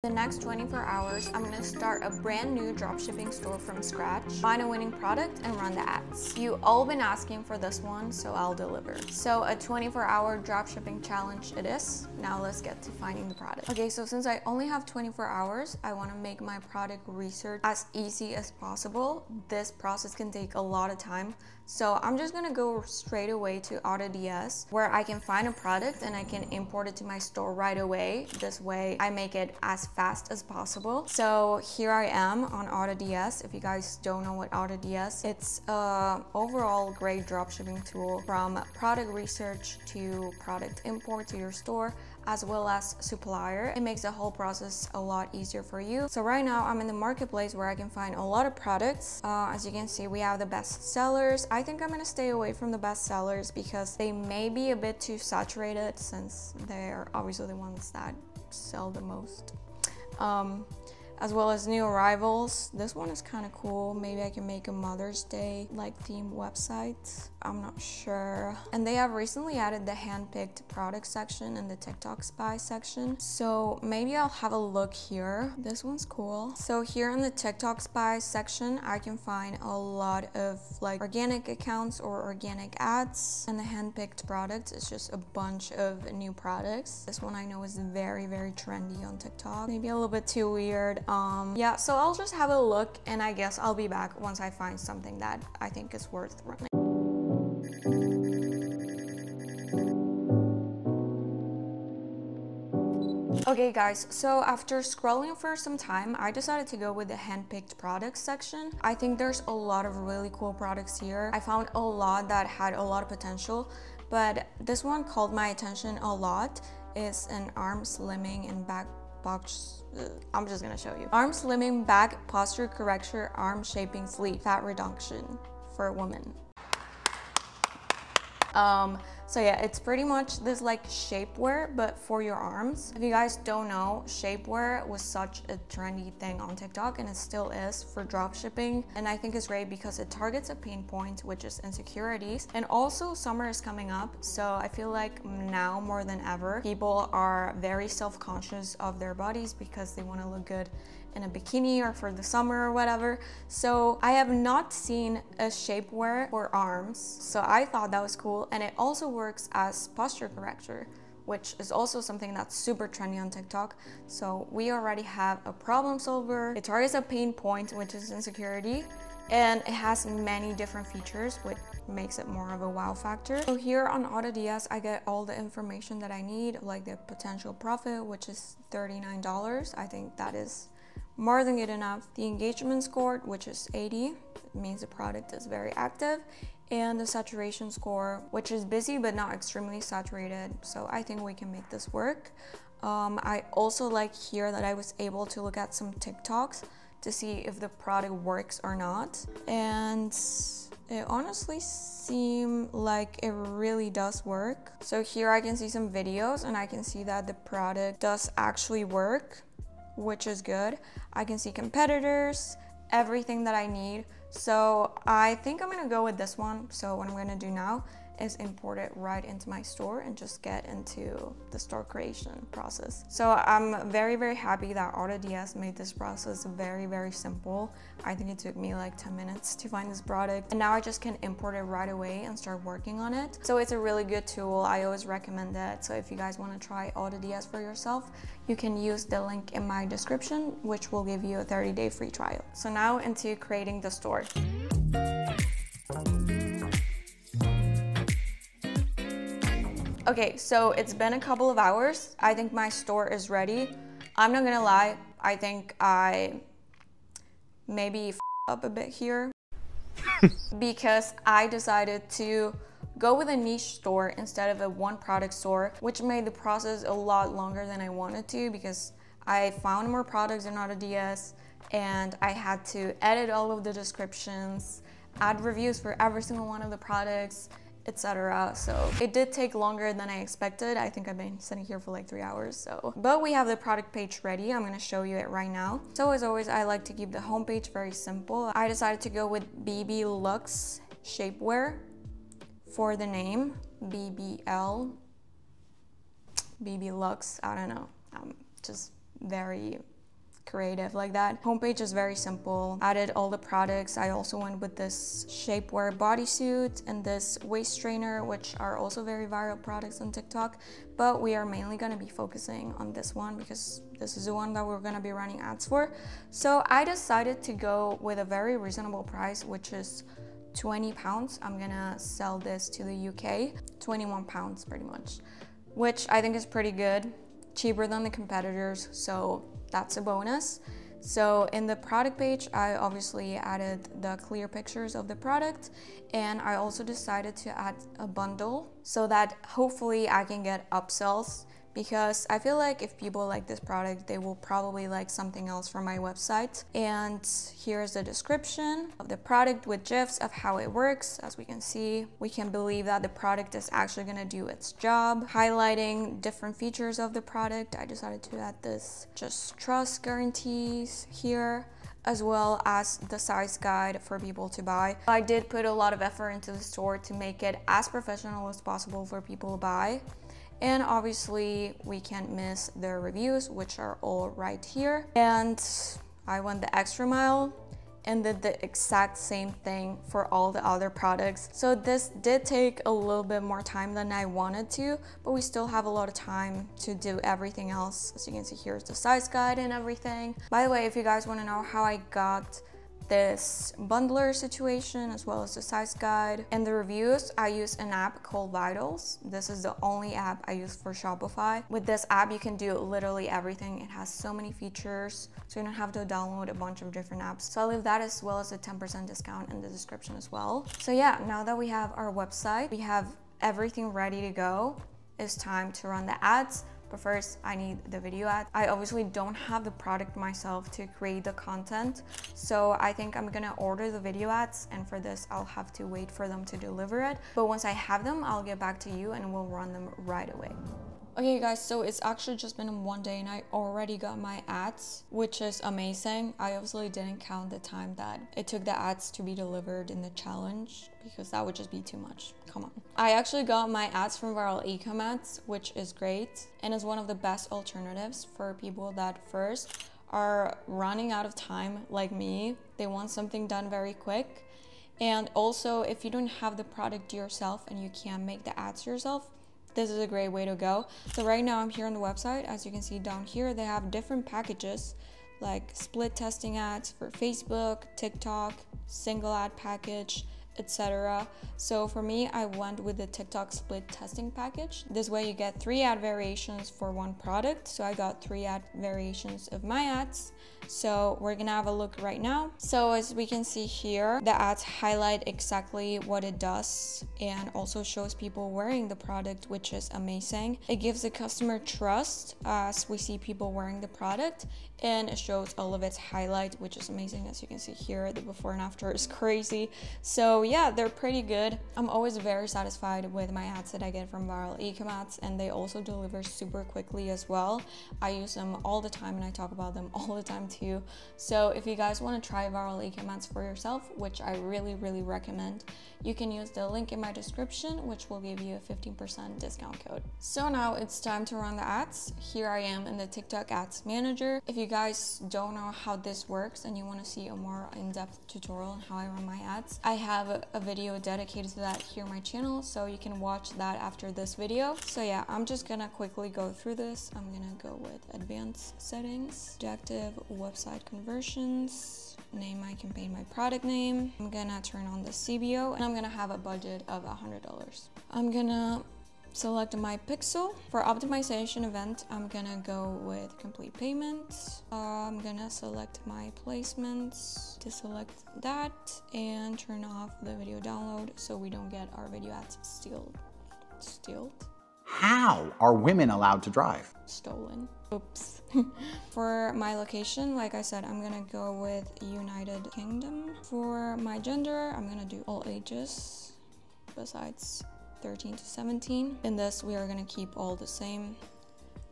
The next 24 hours, I'm gonna start a brand new dropshipping store from scratch, find a winning product, and run the ads. You all been asking for this one, so I'll deliver. So a 24-hour dropshipping challenge it is. Now let's get to finding the product. Okay, so since I only have 24 hours, I wanna make my product research as easy as possible. This process can take a lot of time. So I'm just gonna go straight away to AODDS where I can find a product and I can import it to my store right away. This way I make it as fast as possible. So here I am on AODDS. If you guys don't know what AODDS, it's a overall great dropshipping tool from product research to product import to your store, as well as supplier. It makes the whole process a lot easier for you. So right now I'm in the marketplace where I can find a lot of products. As you can see, we have the best sellers. I think I'm gonna stay away from the best sellers because they may be a bit too saturated since they're obviously the ones that sell the most. As well as new arrivals. This one is kind of cool. Maybe I can make a Mother's Day like theme website. I'm not sure. And they have recently added the handpicked product section and the TikTok spy section. So maybe I'll have a look here. This one's cool. So here in the TikTok spy section, I can find a lot of like organic accounts or organic ads. And the handpicked products is just a bunch of new products. This one I know is very, very trendy on TikTok. Maybe a little bit too weird. Yeah, so I'll just have a look and I guess I'll be back once I find something that I think is worth running. Okay guys, so after scrolling for some time, I decided to go with the handpicked products section. I think there's a lot of really cool products here. I found a lot that had a lot of potential, but this one called my attention a lot. It's an arm slimming and back box. I'm just gonna show you. Arm slimming, back posture correction, arm shaping sleeve, fat reduction for women. So yeah, it's pretty much this like shapewear, but for your arms. If you guys don't know, shapewear was such a trendy thing on TikTok, and it still is for dropshipping. And I think it's great because it targets a pain point, which is insecurities. And also summer is coming up, so I feel like now more than ever, people are very self-conscious of their bodies because they want to look good in a bikini or for the summer or whatever. So I have not seen a shapewear for arms, so I thought that was cool. And it also works as posture corrector, which is also something that's super trendy on TikTok. So we already have a problem solver. It targets a pain point, which is insecurity, and it has many different features, which makes it more of a wow factor. So here on AODDS, I get all the information that I need, like the potential profit, which is $39. I think that is more than good enough. The engagement score, which is 80, it means the product is very active, and the saturation score, which is busy but not extremely saturated. So I think we can make this work. I also like here that I was able to look at some TikToks to see if the product works or not, and it honestly seems like it really does work. So here I can see some videos and I can see that the product does actually work, which is good. I can see competitors, everything that I need. So I think I'm gonna go with this one. So what I'm gonna do now is import it right into my store and just get into the store creation process. So I'm very, very happy that AODDS made this process very, very simple. I think it took me like 10 minutes to find this product, and now I just can import it right away and start working on it. So it's a really good tool. I always recommend it. So if you guys want to try AODDS for yourself, you can use the link in my description, which will give you a 30-day free trial. So now into creating the store. Okay, so it's been a couple of hours. I think my store is ready. I'm not gonna lie, I think I maybe up a bit here because I decided to go with a niche store instead of a one product store, which made the process a lot longer than I wanted to because I found more products in AODDS and I had to edit all of the descriptions, add reviews for every single one of the products, etc. So it did take longer than I expected. I think I've been sitting here for like 3 hours. So, but we have the product page ready. I'm gonna show you it right now. So as always, I like to keep the homepage very simple. I decided to go with BB Lux Shapewear for the name. BB Lux, I don't know. Just very creative like that. Homepage is very simple. Added all the products. I also went with this shapewear bodysuit and this waist trainer, which are also very viral products on TikTok, but we are mainly going to be focusing on this one because this is the one that we're going to be running ads for. So I decided to go with a very reasonable price, which is 20 pounds. I'm gonna sell this to the UK, 21 pounds pretty much, which I think is pretty good, cheaper than the competitors, so that's a bonus. So in the product page, I obviously added the clear pictures of the product, and I also decided to add a bundle so that hopefully I can get upsells, because I feel like if people like this product, they will probably like something else from my website. And here's the description of the product with GIFs of how it works. As we can see, we can believe that the product is actually gonna do its job, highlighting different features of the product. I decided to add this just trust guarantees here, as well as the size guide for people to buy. I did put a lot of effort into the store to make it as professional as possible for people to buy. And obviously we can't miss their reviews, which are all right here. And I went the extra mile and did the exact same thing for all the other products. So this did take a little bit more time than I wanted to, but we still have a lot of time to do everything else. As you can see, here's the size guide and everything. By the way, if you guys want to know how I got this bundler situation as well as the size guide and the reviews, I use an app called Vitals. This is the only app I use for Shopify. With this app, you can do literally everything. It has so many features, so you don't have to download a bunch of different apps. So I'll leave that as well as a 10% discount in the description as well. So yeah, now that we have our website, we have everything ready to go. It's time to run the ads. But first, I need the video ad. I obviously don't have the product myself to create the content, so I think I'm gonna order the video ads, and for this, I'll have to wait for them to deliver it. But once I have them, I'll get back to you and we'll run them right away. Okay guys, so it's actually just been one day and I already got my ads, which is amazing. I obviously didn't count the time that it took the ads to be delivered in the challenge, because that would just be too much. Come on. I actually got my ads from Viral Ecom Ads, which is great and is one of the best alternatives for people that first are running out of time like me. They want something done very quick. And also, if you don't have the product yourself and you can't make the ads yourself, this is a great way to go. So right now I'm here on the website. As you can see down here, they have different packages like split testing ads for Facebook, TikTok, single ad package, etc. So for me, I went with the TikTok split testing package. This way you get 3 ad variations for one product. So I got 3 ad variations of my ads. So we're gonna have a look right now. So as we can see here, the ads highlight exactly what it does and also shows people wearing the product, which is amazing. It gives the customer trust as we see people wearing the product, and it shows all of its highlight, which is amazing. As you can see here, the before and after is crazy. So yeah, they're pretty good. I'm always very satisfied with my ads that I get from Viral Ecom Ads, and they also deliver super quickly as well. I use them all the time and I talk about them all the time too. So if you guys want to try Viral Ecom Ads for yourself, which I really recommend, you can use the link in my description, which will give you a 15% discount code. So now it's time to run the ads. Here I am in the TikTok Ads Manager. If you guys don't know how this works and you want to see a more in-depth tutorial on how I run my ads, I have a video dedicated to that here on my channel, so you can watch that after this video. So yeah, I'm just gonna quickly go through this. I'm gonna go with advanced settings, objective, website conversions, name my campaign my product name. I'm gonna turn on the CBO and I'm gonna have a budget of $100. I'm gonna select my pixel. For optimization event, I'm gonna go with complete payment. I'm gonna select my placements to select that and turn off the video download so we don't get our video ads stealed. How are women allowed to drive? Stolen. Oops. For my location, like I said, I'm gonna go with United Kingdom. For my gender, I'm gonna do all ages besides 13 to 17. In this, we are gonna keep all the same.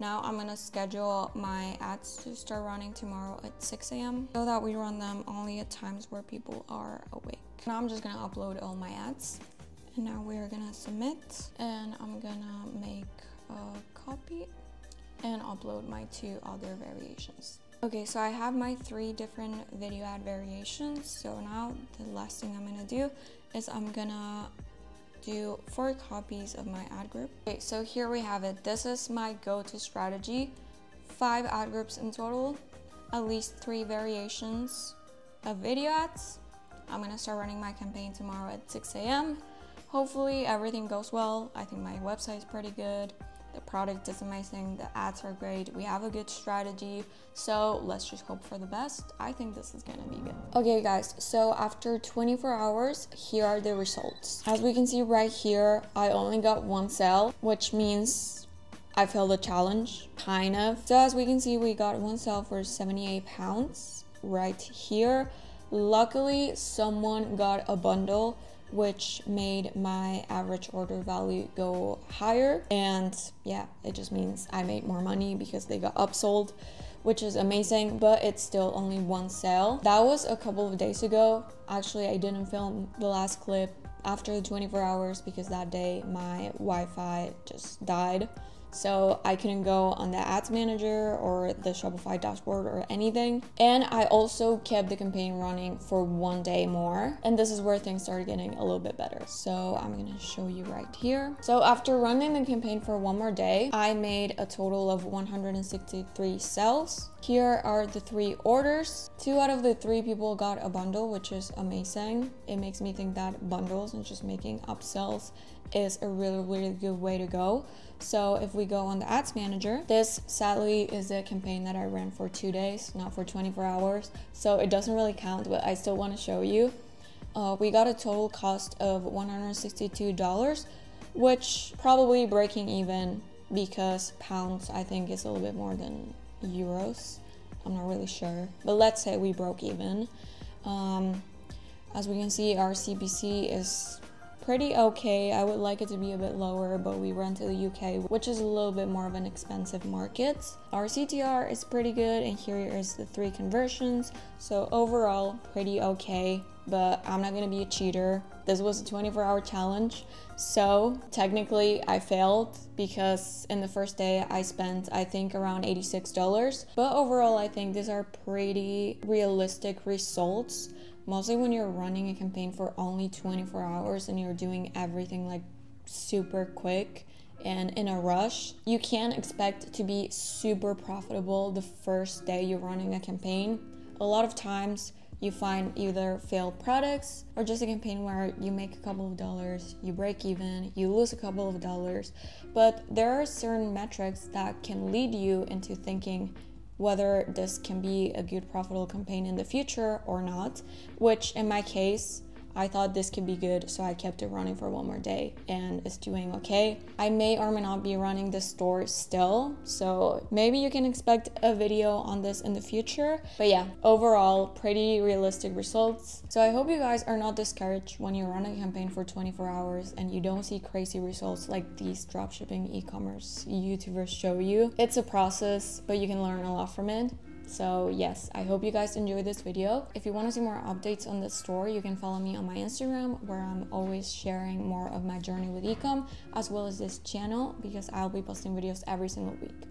Now I'm gonna schedule my ads to start running tomorrow at 6 a.m. so that we run them only at times where people are awake. Now I'm just gonna upload all my ads. And now we're gonna submit, and I'm gonna make a copy and upload my 2 other variations. Okay, so I have my 3 different video ad variations. So now the last thing I'm gonna do is I'm gonna do 4 copies of my ad group. Okay, so here we have it. This is my go-to strategy. 5 ad groups in total, at least 3 variations of video ads. I'm gonna start running my campaign tomorrow at 6 a.m. Hopefully everything goes well. I think my website is pretty good. The product is amazing, the ads are great, we have a good strategy, so let's just hope for the best. I think this is gonna be good. Okay guys, so after 24 hours, here are the results. As we can see right here, I only got 1 sale, which means I failed the challenge, kind of. So as we can see, we got 1 sale for 78 pounds right here. Luckily, someone got a bundle, which made my average order value go higher, and yeah, it just means I made more money because they got upsold, which is amazing, but it's still only 1 sale. That was a couple of days ago. Actually, I didn't film the last clip after the 24 hours because that day my Wi-Fi just died. So I couldn't go on the ads manager or the Shopify dashboard or anything. And I also kept the campaign running for 1 day more. And this is where things started getting a little bit better. So I'm gonna show you right here. So after running the campaign for 1 more day, I made a total of 163 sales. Here are the 3 orders. 2 out of the 3 people got a bundle, which is amazing. It makes me think that bundles and just making upsells is a really good way to go. So if we go on the ads manager, this sadly is a campaign that I ran for 2 days, not for 24 hours. So it doesn't really count, but I still want to show you. We got a total cost of $162, which probably breaking even because pounds I think is a little bit more than euros. I'm not really sure, but let's say we broke even. As we can see, our CPC is pretty okay. I would like it to be a bit lower, but we run to the UK, which is a little bit more of an expensive market. Our CTR is pretty good, and here is the 3 conversions. So overall, pretty okay, but I'm not gonna be a cheater. This was a 24-hour challenge, so technically I failed because in the first day I spent, I think, around $86. But overall, I think these are pretty realistic results. Mostly when you're running a campaign for only 24 hours and you're doing everything like super quick and in a rush, you can't expect to be super profitable the first day you're running a campaign. A lot of times you find either failed products or just a campaign where you make a couple of dollars, you break even, you lose a couple of dollars. But there are certain metrics that can lead you into thinking whether this can be a good profitable campaign in the future or not, which in my case, I thought this could be good, so I kept it running for 1 more day and it's doing okay. I may or may not be running the store still, so maybe you can expect a video on this in the future. But yeah, overall, pretty realistic results. So I hope you guys are not discouraged when you run a campaign for 24 hours and you don't see crazy results like these dropshipping e-commerce YouTubers show you. It's a process, but you can learn a lot from it. So yes, I hope you guys enjoyed this video. If you want to see more updates on the store, you can follow me on my Instagram, where I'm always sharing more of my journey with ecom, as well as this channel, because I'll be posting videos every single week.